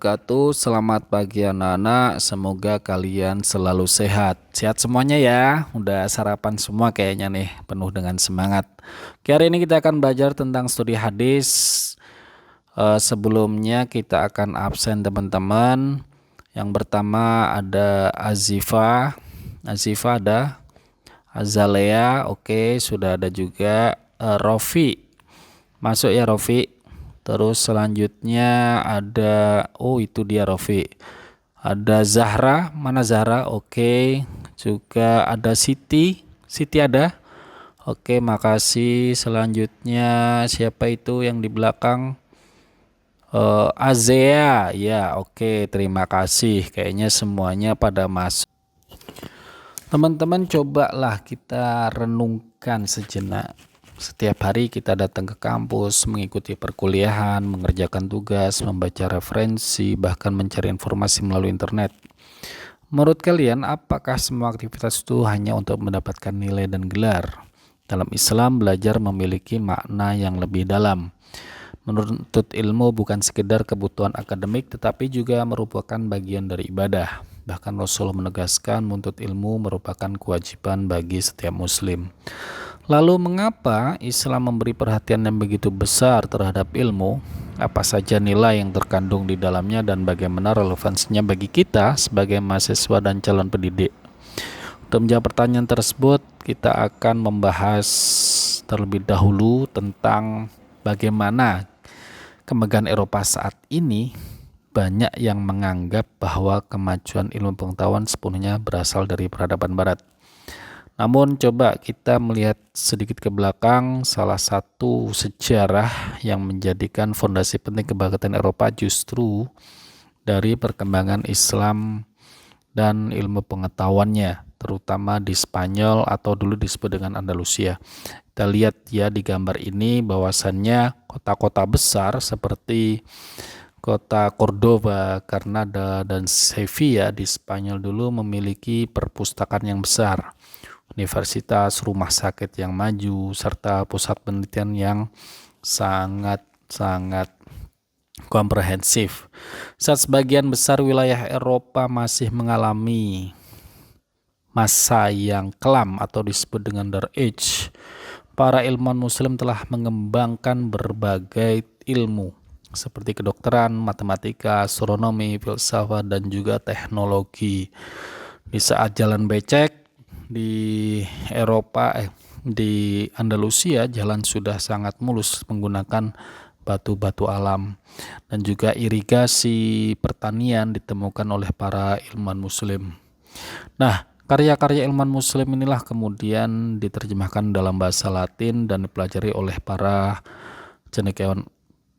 wabarakatuh. Selamat pagi anak-anak. Semoga kalian selalu sehat. Sehat semuanya ya. Udah sarapan semua kayaknya nih, penuh dengan semangat. Oke, hari ini kita akan belajar tentang studi hadis. Sebelumnya kita akan absen teman-teman. Yang pertama ada Azifa. Azifa ada. Azalea, oke, sudah ada juga. Rofi. Masuk ya Rofi. Terus selanjutnya ada, oh itu dia Rofi. Ada Zahra, mana Zahra? Oke. Juga ada Siti. Siti ada? Oke, makasih. Selanjutnya siapa itu yang di belakang? Azea. Ya, oke, terima kasih. Kayaknya semuanya pada masuk. Teman-teman, cobalah kita renungkan sejenak. Setiap hari kita datang ke kampus, mengikuti perkuliahan, mengerjakan tugas, membaca referensi, bahkan mencari informasi melalui internet. Menurut kalian, apakah semua aktivitas itu hanya untuk mendapatkan nilai dan gelar? Dalam Islam, belajar memiliki makna yang lebih dalam. Menuntut ilmu bukan sekedar kebutuhan akademik, tetapi juga merupakan bagian dari ibadah. Bahkan Rasulullah menegaskan menuntut ilmu merupakan kewajiban bagi setiap muslim. Lalu mengapa Islam memberi perhatian yang begitu besar terhadap ilmu? Apa saja nilai yang terkandung di dalamnya dan bagaimana relevansinya bagi kita sebagai mahasiswa dan calon pendidik? Untuk menjawab pertanyaan tersebut, kita akan membahas terlebih dahulu tentang bagaimana kemegahan Eropa saat ini. Banyak yang menganggap bahwa kemajuan ilmu pengetahuan sepenuhnya berasal dari peradaban barat. Namun coba kita melihat sedikit ke belakang, salah satu sejarah yang menjadikan fondasi penting kebangkitan Eropa justru dari perkembangan Islam dan ilmu pengetahuannya, terutama di Spanyol atau dulu disebut dengan Andalusia. Kita lihat ya di gambar ini bahwasannya kota-kota besar seperti kota Cordoba, Granada, dan Sevilla di Spanyol dulu memiliki perpustakaan yang besar, universitas, rumah sakit yang maju, serta pusat penelitian yang sangat komprehensif. Saat sebagian besar wilayah Eropa masih mengalami masa yang kelam atau disebut dengan Dark Age, para ilmuwan muslim telah mengembangkan berbagai ilmu seperti kedokteran, matematika, astronomi, filsafat, dan juga teknologi. Di saat jalan becek di Eropa, di Andalusia, jalan sudah sangat mulus menggunakan batu-batu alam, dan juga irigasi pertanian ditemukan oleh para ilmuwan muslim. Nah, karya-karya ilmuwan muslim inilah kemudian diterjemahkan dalam bahasa Latin dan dipelajari oleh para cendekiawan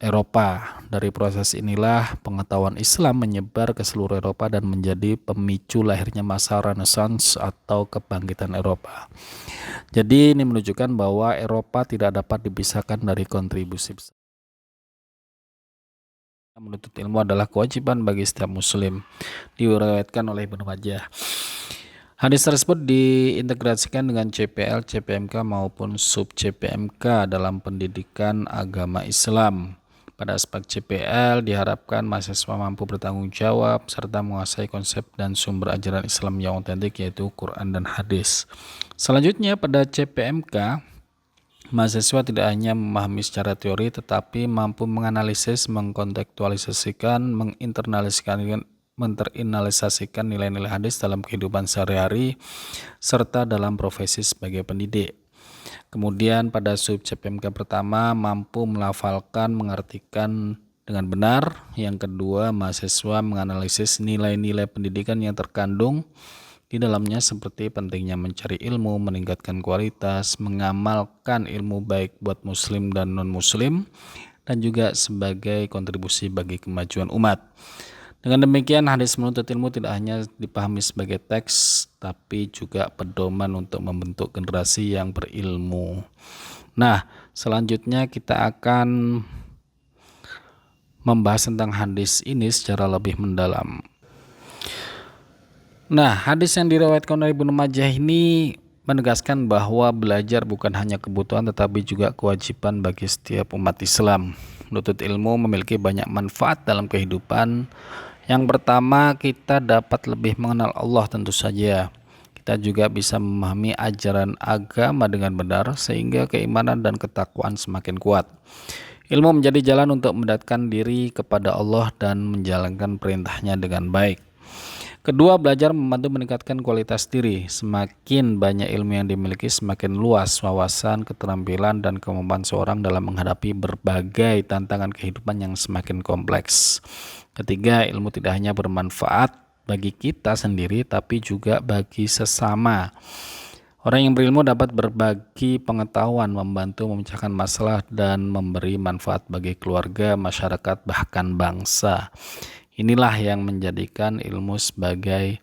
Eropa. Dari proses inilah pengetahuan Islam menyebar ke seluruh Eropa dan menjadi pemicu lahirnya masa Renaissance atau kebangkitan Eropa. Jadi ini menunjukkan bahwa Eropa tidak dapat dipisahkan dari kontribusi besar. Menuntut ilmu adalah kewajiban bagi setiap muslim, diriwayatkan oleh Ibnu Majah. Hadis tersebut diintegrasikan dengan CPL, CPMK maupun sub CPMK dalam pendidikan agama Islam. Pada aspek CPL diharapkan mahasiswa mampu bertanggung jawab serta menguasai konsep dan sumber ajaran Islam yang otentik, yaitu Quran dan hadis. Selanjutnya pada CPMK, mahasiswa tidak hanya memahami secara teori tetapi mampu menganalisis, mengkontekstualisasikan, menterinalisasikan nilai-nilai hadis dalam kehidupan sehari-hari serta dalam profesi sebagai pendidik. Kemudian pada sub CPMK pertama mampu melafalkan, mengartikan dengan benar. Yang kedua, mahasiswa menganalisis nilai-nilai pendidikan yang terkandung di dalamnya seperti pentingnya mencari ilmu, meningkatkan kualitas, mengamalkan ilmu baik buat muslim dan non-muslim, dan juga sebagai kontribusi bagi kemajuan umat. Dengan demikian, hadis menuntut ilmu tidak hanya dipahami sebagai teks, tapi juga pedoman untuk membentuk generasi yang berilmu. Nah, selanjutnya kita akan membahas tentang hadis ini secara lebih mendalam. Nah, hadis yang diriwayatkan oleh Ibnu Majah ini menegaskan bahwa belajar bukan hanya kebutuhan tetapi juga kewajiban bagi setiap umat Islam. menuntut ilmu memiliki banyak manfaat dalam kehidupan. Yang pertama, kita dapat lebih mengenal Allah tentu saja. Kita juga bisa memahami ajaran agama dengan benar sehingga keimanan dan ketakwaan semakin kuat. Ilmu menjadi jalan untuk mendekatkan diri kepada Allah dan menjalankan perintahnya dengan baik. Kedua, belajar membantu meningkatkan kualitas diri. Semakin banyak ilmu yang dimiliki, semakin luas wawasan, keterampilan, dan kemampuan seorang dalam menghadapi berbagai tantangan kehidupan yang semakin kompleks. Ketiga, ilmu tidak hanya bermanfaat bagi kita sendiri, tapi juga bagi sesama. Orang yang berilmu dapat berbagi pengetahuan, membantu memecahkan masalah, dan memberi manfaat bagi keluarga, masyarakat, bahkan bangsa. Inilah yang menjadikan ilmu sebagai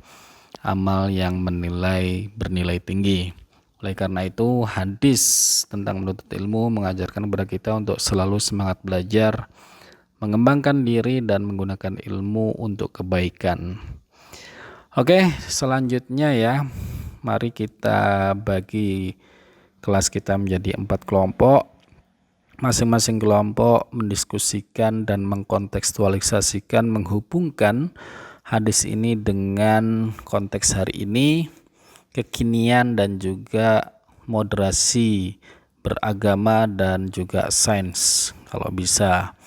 amal yang bernilai tinggi. Oleh karena itu, hadis tentang menuntut ilmu mengajarkan kepada kita untuk selalu semangat belajar, mengembangkan diri, dan menggunakan ilmu untuk kebaikan. Oke, selanjutnya ya, mari kita bagi kelas kita menjadi 4 kelompok. Masing-masing kelompok mendiskusikan dan mengkontekstualisasikan, menghubungkan hadis ini dengan konteks hari ini, kekinian, dan juga moderasi beragama dan juga sains kalau bisa.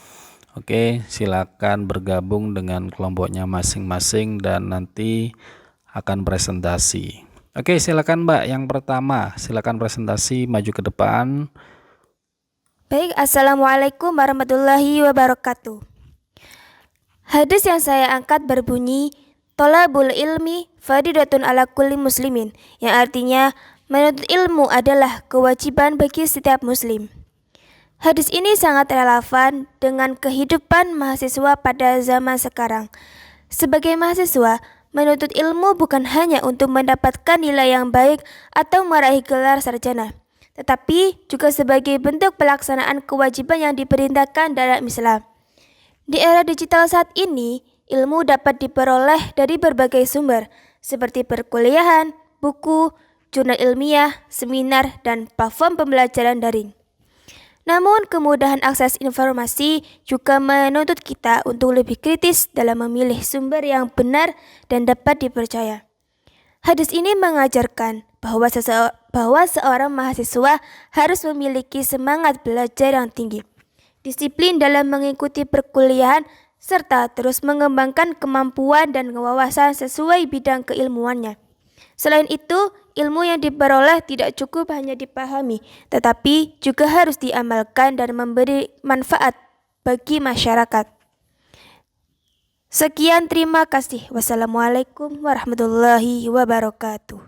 Oke, silakan bergabung dengan kelompoknya masing-masing dan nanti akan presentasi. Oke, silakan Mbak. Yang pertama, silakan presentasi, maju ke depan. Baik, Assalamualaikum warahmatullahi wabarakatuh. Hadis yang saya angkat berbunyi, Tolabul ilmi fardhatun ala kulli muslimin, yang artinya menuntut ilmu adalah kewajiban bagi setiap muslim. Hadis ini sangat relevan dengan kehidupan mahasiswa pada zaman sekarang. Sebagai mahasiswa, menuntut ilmu bukan hanya untuk mendapatkan nilai yang baik atau meraih gelar sarjana, tetapi juga sebagai bentuk pelaksanaan kewajiban yang diperintahkan dalam Islam. Di era digital saat ini, ilmu dapat diperoleh dari berbagai sumber, seperti perkuliahan, buku, jurnal ilmiah, seminar, dan platform pembelajaran daring. Namun, kemudahan akses informasi juga menuntut kita untuk lebih kritis dalam memilih sumber yang benar dan dapat dipercaya. Hadis ini mengajarkan bahwa seorang mahasiswa harus memiliki semangat belajar yang tinggi, disiplin dalam mengikuti perkuliahan, serta terus mengembangkan kemampuan dan wawasan sesuai bidang keilmuannya. Selain itu, ilmu yang diperoleh tidak cukup hanya dipahami, tetapi juga harus diamalkan dan memberi manfaat bagi masyarakat. Sekian, terima kasih. Wassalamualaikum warahmatullahi wabarakatuh.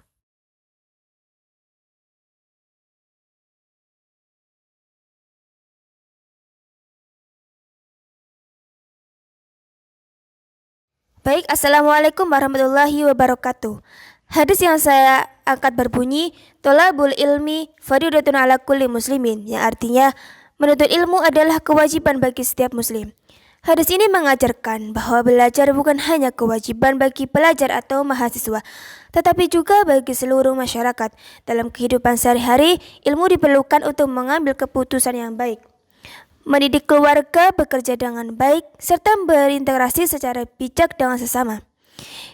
Baik, Assalamualaikum warahmatullahi wabarakatuh. Hadis yang saya angkat berbunyi, Tolabul ilmi fardhatun ala kulli muslimin, yang artinya menuntut ilmu adalah kewajiban bagi setiap muslim. Hadis ini mengajarkan bahwa belajar bukan hanya kewajiban bagi pelajar atau mahasiswa, tetapi juga bagi seluruh masyarakat. Dalam kehidupan sehari-hari, ilmu diperlukan untuk mengambil keputusan yang baik, mendidik keluarga, bekerja dengan baik, serta berinteraksi secara bijak dengan sesama.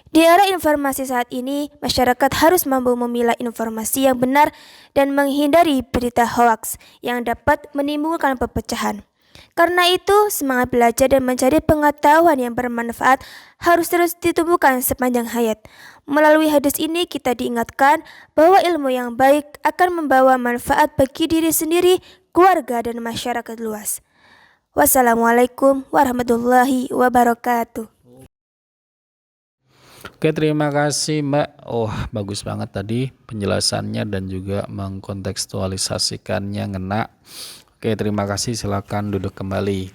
Di era informasi saat ini, masyarakat harus mampu memilah informasi yang benar dan menghindari berita hoaks yang dapat menimbulkan perpecahan. Karena itu, semangat belajar dan mencari pengetahuan yang bermanfaat harus terus ditumbuhkan sepanjang hayat. Melalui hadis ini kita diingatkan bahwa ilmu yang baik akan membawa manfaat bagi diri sendiri, keluarga, dan masyarakat luas. Wassalamualaikum warahmatullahi wabarakatuh. Oke, terima kasih Mbak. Oh, bagus banget tadi penjelasannya dan juga mengkontekstualisasikannya ngena. Oke, terima kasih. Silakan duduk kembali.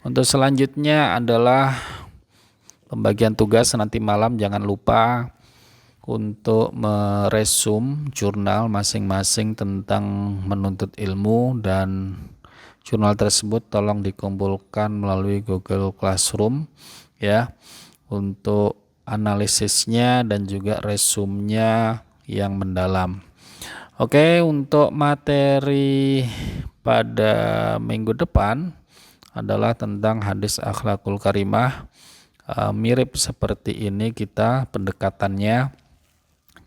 Untuk selanjutnya adalah pembagian tugas nanti malam. Jangan lupa untuk meresum jurnal masing-masing tentang menuntut ilmu, dan jurnal tersebut tolong dikumpulkan melalui Google Classroom ya, untuk analisisnya dan juga resumnya yang mendalam. Oke, untuk materi pada minggu depan adalah tentang hadis akhlakul karimah. Mirip seperti ini kita pendekatannya.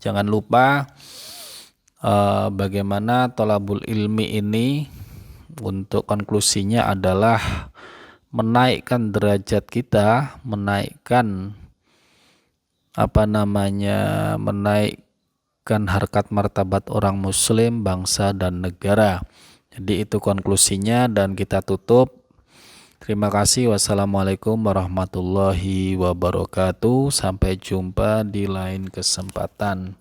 Jangan lupa bagaimana thalabul ilmi ini untuk konklusinya adalah menaikkan derajat kita, menaikkan menaikkan harkat martabat orang muslim, bangsa dan negara. Jadi itu konklusinya dan kita tutup. Terima kasih. Wassalamualaikum warahmatullahi wabarakatuh. Sampai jumpa di lain kesempatan.